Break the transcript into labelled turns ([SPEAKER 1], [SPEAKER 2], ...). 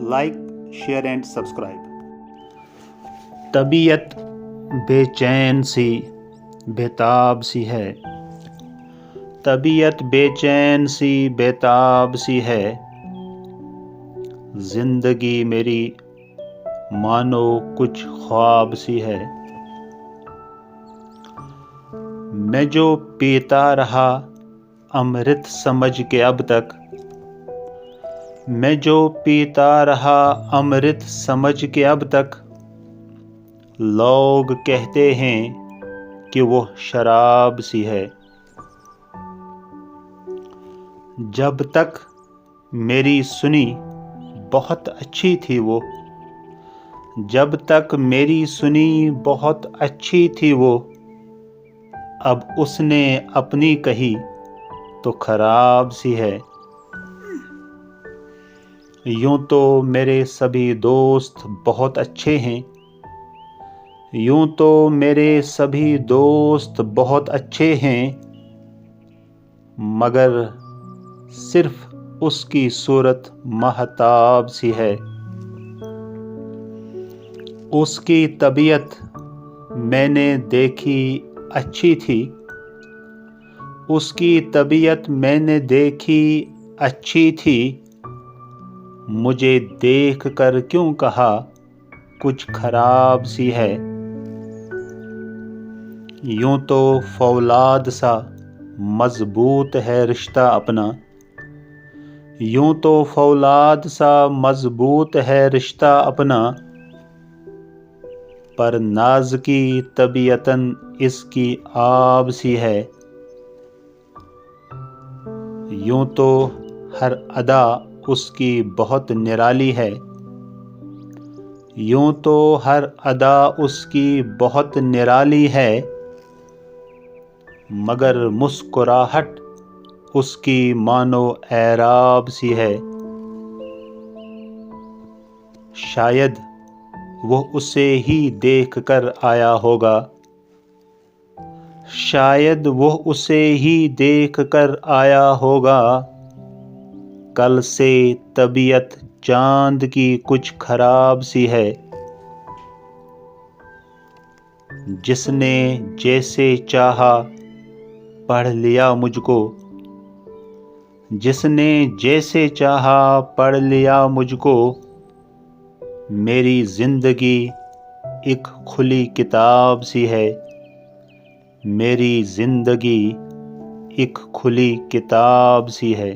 [SPEAKER 1] Like, share and subscribe. तबीयत बेचैन सी बेताब सी है, तबीयत बेचैन सी बेताब सी है। जिंदगी मेरी मानो कुछ ख्वाब सी है। मैं जो पीता रहा अमृत समझ के अब तक, मैं जो पीता रहा अमृत समझ के अब तक, लोग कहते हैं कि वो शराब सी है। जब तक मेरी सुनी बहुत अच्छी थी वो, जब तक मेरी सुनी बहुत अच्छी थी वो, अब उसने अपनी कही तो खराब सी है। यूं तो मेरे सभी दोस्त बहुत अच्छे हैं, यूं तो मेरे सभी दोस्त बहुत अच्छे हैं, मगर सिर्फ उसकी सूरत महताब सी है। उसकी तबीयत मैंने देखी अच्छी थी, उसकी तबीयत मैंने देखी अच्छी थी। मुझे देख कर क्यों कहा कुछ खराब सी है। यूं तो फौलाद सा मजबूत है रिश्ता अपना, यूं तो फौलाद सा मजबूत है रिश्ता अपना, पर नाज की तबीयतन इसकी आब सी है। यूं तो हर अदा उसकी बहुत निराली है, यूं तो हर अदा उसकी बहुत निराली है, मगर मुस्कुराहट उसकी मानो ऐराब सी है। शायद वो उसे ही देख कर आया होगा, शायद वो उसे ही देख कर आया होगा। कल से तबीयत चांद की कुछ खराब सी है। जिसने जैसे चाहा पढ़ लिया मुझको, जिसने जैसे चाहा पढ़ लिया मुझको। मेरी जिंदगी एक खुली किताब सी है, मेरी जिंदगी एक खुली किताब सी है।